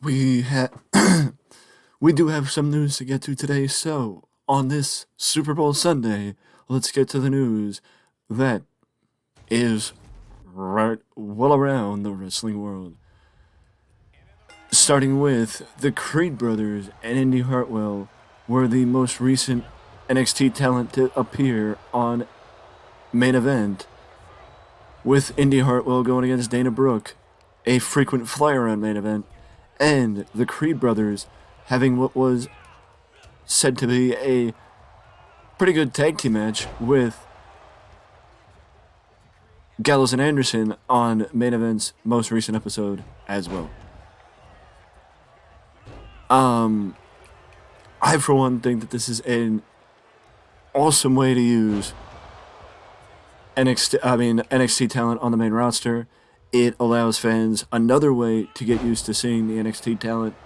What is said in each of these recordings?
We ha- we do have some news to get to today, so on this Super Bowl Sunday, let's get to the news that is right well around the wrestling world. Starting with the Creed brothers and Indy Hartwell were the most recent NXT talent to appear on main event, with Indy Hartwell going against Dana Brooke, a frequent flyer on main event, and the Creed brothers having what was said to be a pretty good tag team match with Gallows and Anderson on main event's most recent episode as well. I for one think that this is an awesome way to use NXT talent on the main roster. It allows fans another way to get used to seeing the NXT talent,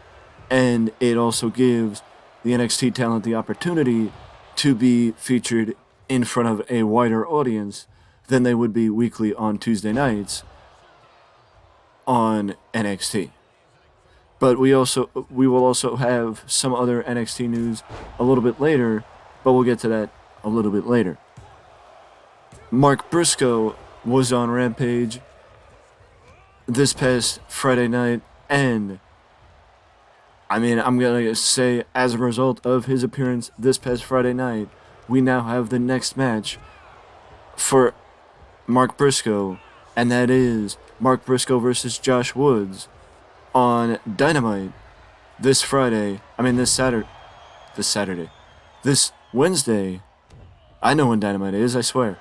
and it also gives the NXT talent the opportunity to be featured in front of a wider audience than they would be weekly on Tuesday nights on NXT. But we will also have some other NXT news a little bit later, but we'll get to that a little bit later. Mark Briscoe was on Rampage this past Friday night, and I'm going to say, as a result of his appearance this past Friday night, we now have the next match for Mark Briscoe, and that is Mark Briscoe versus Josh Woods on Dynamite this Wednesday. I know when Dynamite is, I swear.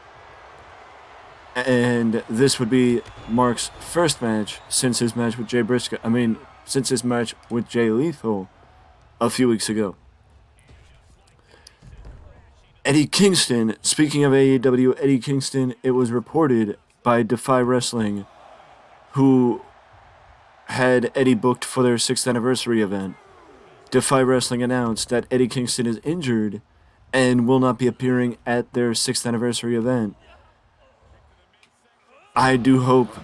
And this would be Mark's first match since his match with since his match with Jay Lethal a few weeks ago. Eddie Kingston, speaking of AEW, Eddie Kingston, it was reported by Defy Wrestling, who had Eddie booked for their 6th anniversary event. Defy Wrestling announced that Eddie Kingston is injured and will not be appearing at their 6th anniversary event. I do hope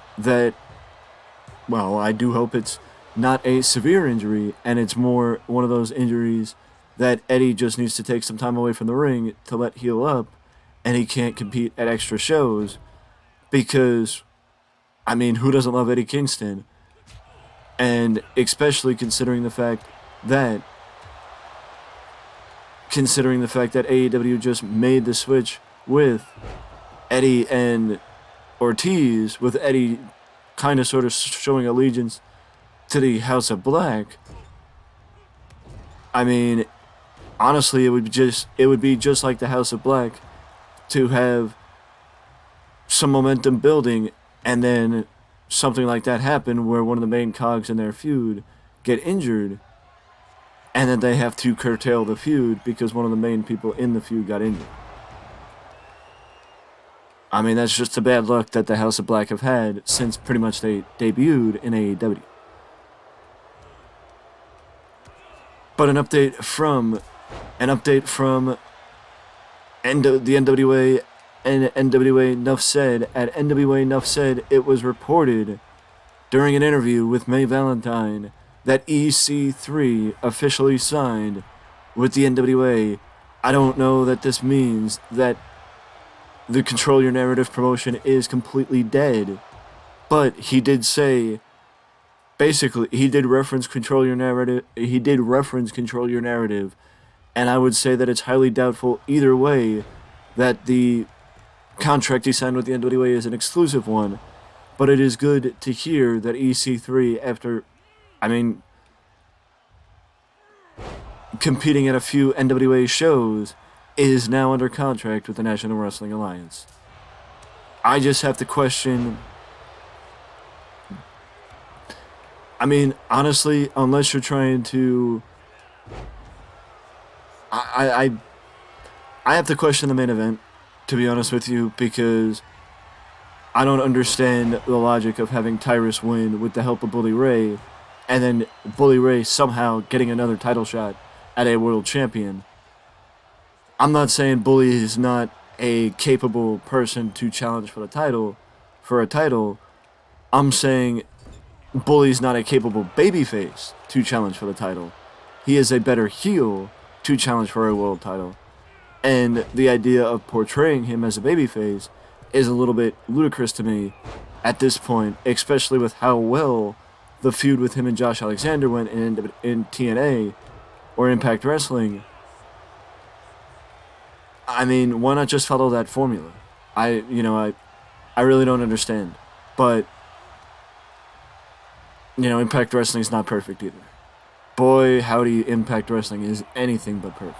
it's not a severe injury, and it's more one of those injuries that Eddie just needs to take some time away from the ring to let heal up, and he can't compete at extra shows because, who doesn't love Eddie Kingston? And especially considering the fact that AEW just made the switch with Eddie and Ortiz, with Eddie kind of sort of showing allegiance to the House of Black. Honestly, it would be just like the House of Black to have some momentum building and then something like that happen where one of the main cogs in their feud get injured, and then they have to curtail the feud because one of the main people in the feud got injured. That's just the bad luck that the House of Black have had since pretty much they debuted in AEW. But an update from the NWA and NWA Nuff Said. At NWA Nuff Said, it was reported during an interview with May Valentine that EC3 officially signed with the NWA. I don't know that this means that the Control Your Narrative promotion is completely dead, but he did say, basically, he did reference Control Your Narrative, and I would say that it's highly doubtful either way that the contract he signed with the NWA is an exclusive one, but it is good to hear that EC3, after, competing at a few NWA shows, is now under contract with the National Wrestling Alliance. I just have to question, honestly, unless you're trying to, I have to question the main event, to be honest with you, because I don't understand the logic of having Tyrus win with the help of Bully Ray, and then Bully Ray somehow getting another title shot at a world champion. I'm not saying Bully is not a capable person to challenge for a title. I'm saying Bully's not a capable babyface to challenge for the title. He is a better heel to challenge for a world title. And the idea of portraying him as a babyface is a little bit ludicrous to me at this point, especially with how well the feud with him and Josh Alexander went in TNA or Impact Wrestling. I mean, why not just follow that formula? I really don't understand. But, Impact Wrestling is not perfect either. Boy, howdy, Impact Wrestling is anything but perfect.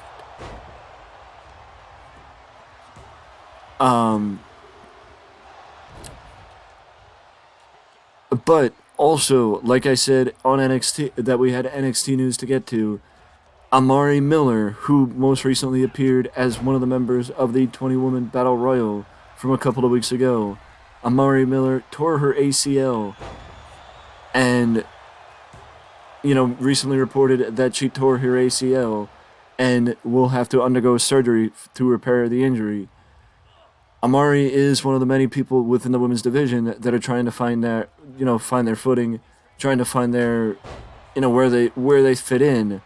But also, like I said on NXT, that we had NXT news to get to, Amari Miller, who most recently appeared as one of the members of the 20-woman Battle Royal from a couple of weeks ago, Amari Miller tore her ACL and, recently reported that she tore her ACL and will have to undergo surgery to repair the injury. Amari is one of the many people within the women's division that are trying to find their footing, trying to find their, where they fit in.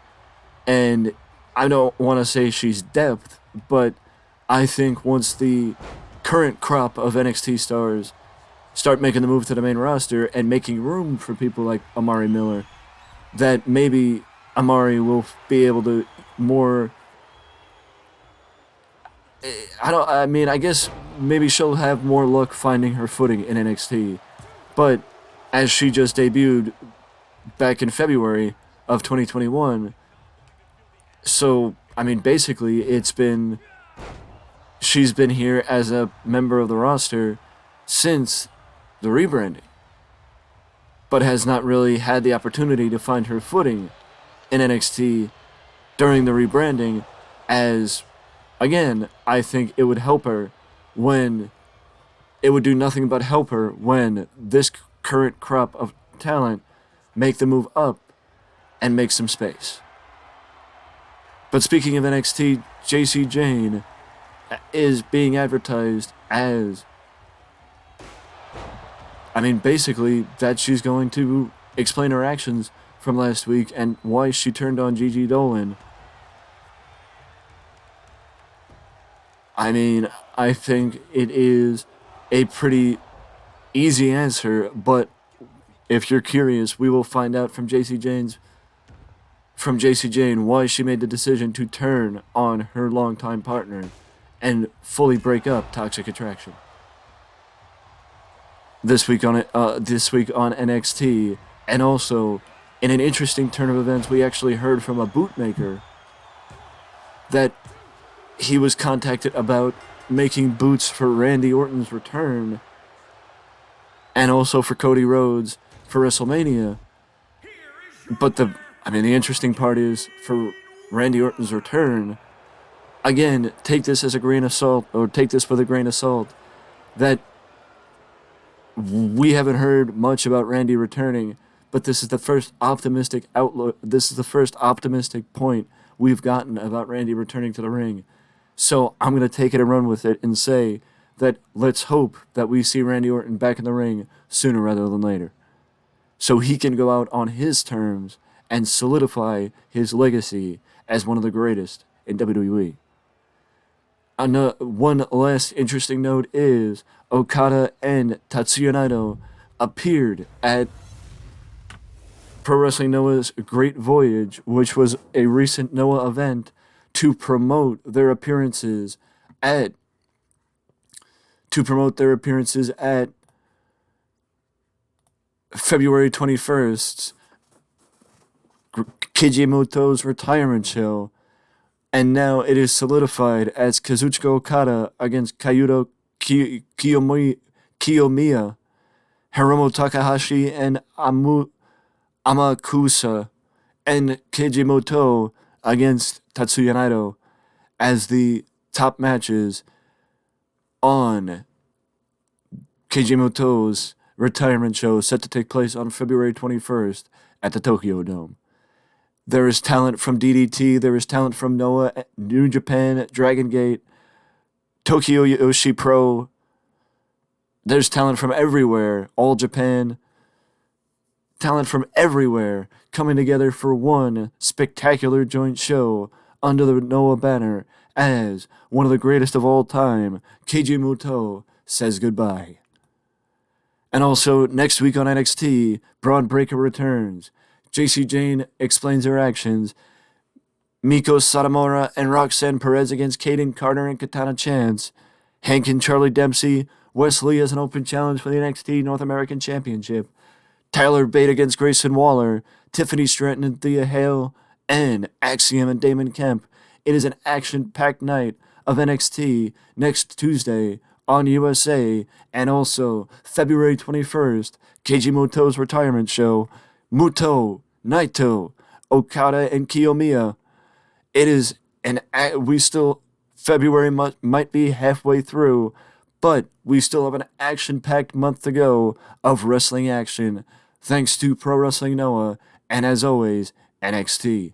And I don't want to say she's depth, but I think once the current crop of NXT stars start making the move to the main roster and making room for people like Amari Miller, that maybe Amari will be able to more. I guess maybe she'll have more luck finding her footing in NXT. But as she just debuted back in February of 2021, so, basically she's been here as a member of the roster since the rebranding, but has not really had the opportunity to find her footing in NXT during the rebranding, as, again, I think it would help her it would do nothing but help her when this current crop of talent make the move up and make some space. But speaking of NXT, Jacy Jayne is being advertised as, basically that she's going to explain her actions from last week and why she turned on Gigi Dolan. I think it is a pretty easy answer, but if you're curious, we will find out from Jacy Jayne why she made the decision to turn on her longtime partner and fully break up Toxic Attraction. This week on NXT, and also in an interesting turn of events, we actually heard from a bootmaker that he was contacted about making boots for Randy Orton's return and also for Cody Rhodes for WrestleMania. But the interesting part is, for Randy Orton's return, again, take this with a grain of salt, that we haven't heard much about Randy returning, but this is the first optimistic outlook, this is the first optimistic point we've gotten about Randy returning to the ring. So I'm going to take it and run with it and say that let's hope that we see Randy Orton back in the ring sooner rather than later, so he can go out on his terms and solidify his legacy as one of the greatest in WWE. One last interesting note is Okada and Tatsuya Naito appeared at Pro Wrestling Noah's Great Voyage, which was a recent Noah event, to promote their appearances at February 21st, Kijimoto's retirement show, and now it is solidified as Kazuchika Okada against Kiyomiya, Hiromu Takahashi, and Amakusa, and Kijimoto against Tatsuya Naito as the top matches on Kijimoto's retirement show, set to take place on February 21st at the Tokyo Dome. There is talent from DDT, there is talent from Noah, New Japan, Dragon Gate, Tokyo Yoshi Pro. There's talent from everywhere, All Japan, Talent from everywhere coming together for one spectacular joint show under the Noah banner as one of the greatest of all time, Keiji Muto, says goodbye. And also, next week on NXT, Braun Breaker returns. JC Jane explains her actions. Miko Satomura and Roxanne Perez against Kaden Carter and Katana Chance. Hank and Charlie Dempsey. Wesley as an open challenge for the NXT North American Championship. Tyler Bate against Grayson Waller. Tiffany Stratton and Thea Hale. And Axiom and Damon Kemp. It is an action-packed night of NXT next Tuesday on USA, and also February 21st, Keiji Muto's retirement show, Muto, Naito, Okada, and Kiyomiya. It is February might be halfway through, but we still have an action-packed month to go of wrestling action, thanks to Pro Wrestling Noah, and as always, NXT.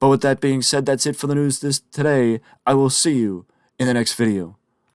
But with that being said, that's it for the news today. I will see you in the next video.